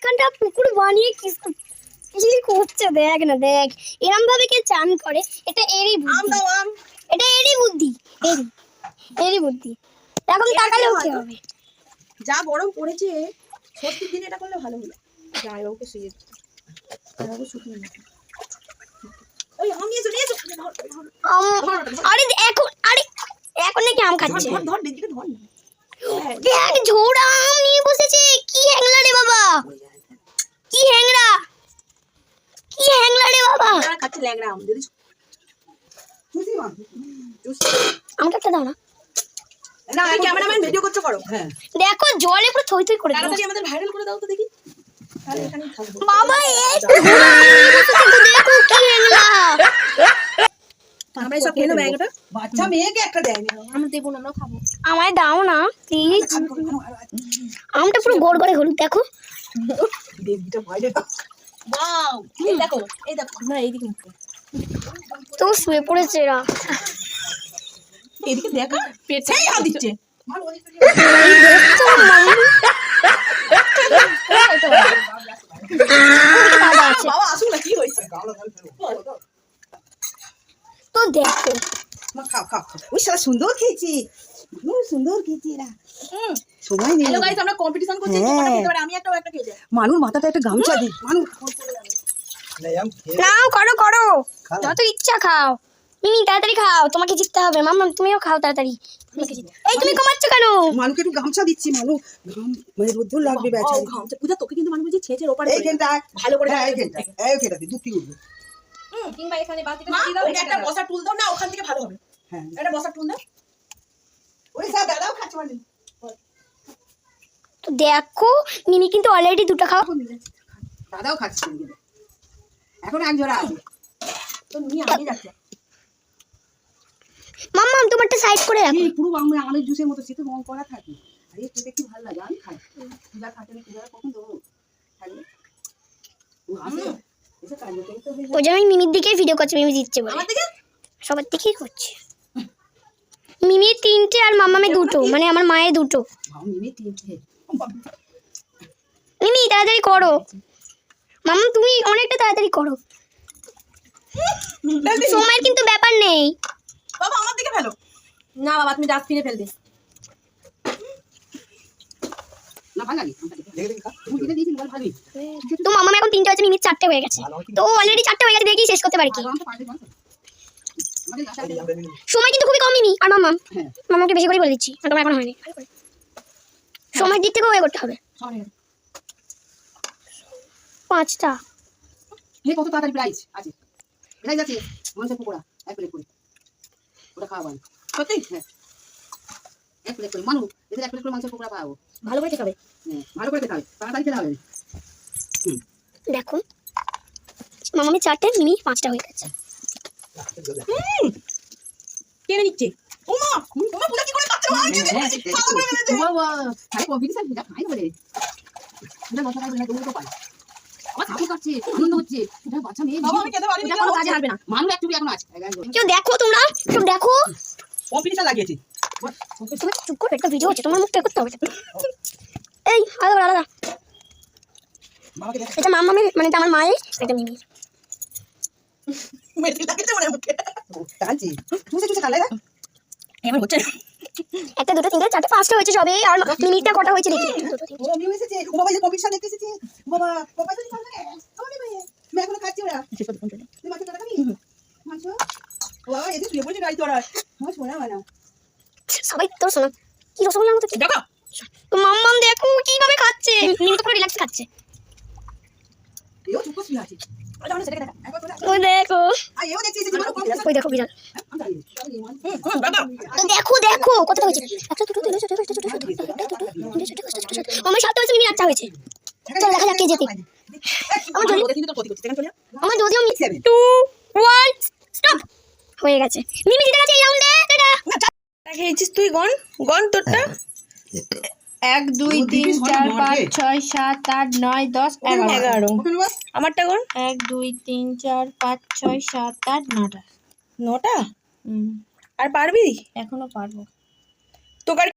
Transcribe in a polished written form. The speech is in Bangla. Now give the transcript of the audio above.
এখানটা পুকুর বানিয়ে কি করছে দেখ না, দেখ এরম ভাবে কে চান করে। এটা এরই বুদ্ধি, এটা এরই বুদ্ধি, এরই বুদ্ধি। এখন তাকালেও কি হবে, যা গরম পড়েছে ষষ্ঠীর দিন এটা করলে ভালো হলো। যাই ওকে শুয়ে শুকিয়ে না। ওই আম নিয়ে চলে এসো। আরে এখন, আরে এখন নাকি আম খাচ্ছে। ধর দিদিকে ধর না। দেখ ঝোড়া আম নিয়ে বসেছে। কি হ্যাংলা রে বাবা, কি হ্যাংলা, কি হ্যাংলা রে বাবা। আর খাচ্ছে ল্যাংড়া আম যদি আমাকে একটা দাও না। না আমি ক্যামেরাম্যান ভিডিও করতে করো। হ্যাঁ দেখো জলে পুরো থই থই করে দাও। তাড়াতাড়ি আমাদের ভাইরাল করে দাও তো দেখি। তাহলে এখানেই থাকবো বাবা এই ঝোড়া আম নিয়ে বসেছে তো, দেখো কি হ্যাংলা। আমরা সব খেয়ে নেবো একটা। বাচ্চা মেয়েকে একটা দেয় না, আমরা দেবো না, আমরা খাবো। আমায় দাও না প্লিজ। আমটা পুরো গোড় করে হলুদ, দেখো বেবিটা বাইরে দাও। ওয়াও এই দেখো না এইদিকে মুখ তো শুয়ে পড়েছে এরা। এদিকে দেখা পেছাই হাত দিচ্ছে। বাবা আসুন না, কি হয়েছে? তো দেখো খাও খাও, ওই সারা সুন্দর খেয়েছি, সুন্দর খেয়েছি এরা। সময় নেই। হ্যালো গাইস, আমরা কম্পিটিশন করছি, তোমরা খেতে পারো, আমি একটা খেয়ে যাই। মানুর মাথাটা একটা গামছা দি, মানু নাও করো করো, যত ইচ্ছা খাও। মিমি তাড়াতাড়ি খাও, তোমাকে জিততে হবে। মাম্মা তুমিও খাও তাড়াতাড়ি। এই তুমি কমাচ্ছ কেন? মানুকে একটু গামছা দিচ্ছি, মানু মানে রোদ্দুর লাগবে বেচারি। গামছা পূজা তোকে কিন্তু মানু বলছি ছেঁচের ওপারে এইখানটা ভালো করে এইখানটা এইখানটা দি দুধ কি উঠবে। কিংবা এখানে বাতিটা দিয়ে দাও, একটা বসার টুল দাও না, ওখান থেকে ভালো হবে। হ্যাঁ একটা বসার টুল দাও। ওই সব দাদাও খাচ্ছে মানে। তো দেখো মিমি কিন্তু অলরেডি দুটো খাও। দাদাও খাচ্ছে এখন এক জোড়া আছে তো মিমি আগে যাচ্ছে। মাম্মা তোমারটা সাইড করে রাখো। এই পুরো আমের জুসের মতো সেটা রং করা থাকে। আরে খেতে কি ভালো লাগে, আমি খাই। পূজা খাতে না, পূজা কখন দেবো থাকলে ও আসে এসে কাজ করতে হবে। ওই জন্য আমি মিমির দিকেই ভিডিও করছি, মিমি জিতছে বলে। আমার দিকে সবার দিকেই করছি। মিমি 3টে আর মাম্মামে 2টো, মানে আমার মায়ের 2টো। মিমি 3টে। মিমি তাড়াতাড়ি করো। মাম্মা তুমি অনেকটা তাড়াতাড়ি করো, সময়ের কিন্তু ব্যাপার নেই। বাবা আমার দিকে ফেলো না, বাবা তুমি ডাস্টবিনে ফেল দে না। ভালো লাগে দেখে দেখে খা, তুমি কিনে দিয়েছিস বল ভালোই। তো মাম্মা এখন 3টে আছে, মিমির 4টে হয়ে গেছে। তো অলরেডি 4টে হয়ে গেছে, দেখি শেষ করতে পারি কি। সময় কিন্তু খুবই কম মিমি আর মাম্মা। মাম্মাকে বেশি করে বলে দিচ্ছি, আর তোমার এখন হয়নি। সময় দিক থেকেও করতে হবে। 5টা এই কত তাড়াতাড়ি প্রাইস আছে, প্রাইস আছে মাংসের পকোড়া এক প্লেট করে, ওটা খাওয়াবেন সত্যি। হ্যাঁ এক প্লেট করে, মানু এদের এক প্লেট করে মাংসের পকোড়া পাবো। ভালো করে খেতে হবে, হ্যাঁ ভালো করে খেতে হবে, তাড়াতাড়ি খেতে হবে। দেখো মাম্মামি 4টে, মিমি 5টা হয়ে গেছে। কেনে নিচ্ছে ওমা ওমা পুজা কি করে খাচ্ছে বাবা, খাই কম্পিটিশন পূজা খাই বলে পূজা মশলা খাই বলে তো পাই। আমার খাবো করছে, আনন্দ হচ্ছে, এটা বাচ্চা মেয়ে বাবা, আমি খেতে পারি না, কোনো কাজে আসবে না। মানু একটু এখন আছে, কেউ দেখো, তোমরা সব দেখো, কম্পিটিশন লাগিয়েছি। তুমি চুপ করে, একটা ভিডিও হচ্ছে, তোমার মুখটা করতে হবে। এই আলাদা আলাদা, এটা মাম্মামের, মানে এটা আমার মায়ের, এটা মিমির। মেয়েটি লাগিয়েছে মনে মুখে টানছি চুষে চুষে খালে এমন হচ্ছে। 1টা 2টা 3টে 4টে 5টা হয়েছে সবে, আর মিমিটা কটা হয়েছে দেখি। ও মিমি এসেছে, ও বাবা এই কম্পিটিশন দেখতে এসেছে বাবা, বাবা তুমি খাবে খাবে আমি এখন খাচ্ছি। ওরা তুমি মাছ কাটা খাবি মাছ ও বাবা, এসে শুয়ে পড়ছে গাড়ি তোরা মাছ শোনা হয় না সবাই তোর শোনো কি রসগোল্লার মতো দেখো। তো মাম্মাম দেখো কিভাবে খাচ্ছে, মিমি তো পুরো রিল্যাক্স খাচ্ছে। এও চুপ করে শুয়ে আছে। ওই দেখো, আর এও দেখছি এসেছে বড় কম্পিটিশন। ওই দেখো বিড়াল। বাবা তো দেখো দেখো কতটা হয়েছে, 1টা 2টো 3টা 4টা 5টা 6টা 7টা আমার 7টা হয়েছে, মিমি 8টা হয়েছে। চল দেখা যাক কে জেতে। আমার যদিও 2 1 স্টপ হয়ে গেছে, মিমি জিতে গেছে এই রাউন্ডে। টাটা খেয়েছিস তুই, গন গন তোরটা 1 2 3 4 5 6 7 8 9 10 11 আমারটা গন 1 2 3 4 5 6 7 8 9টা। আর পারবি? এখনো পারবো। তোকে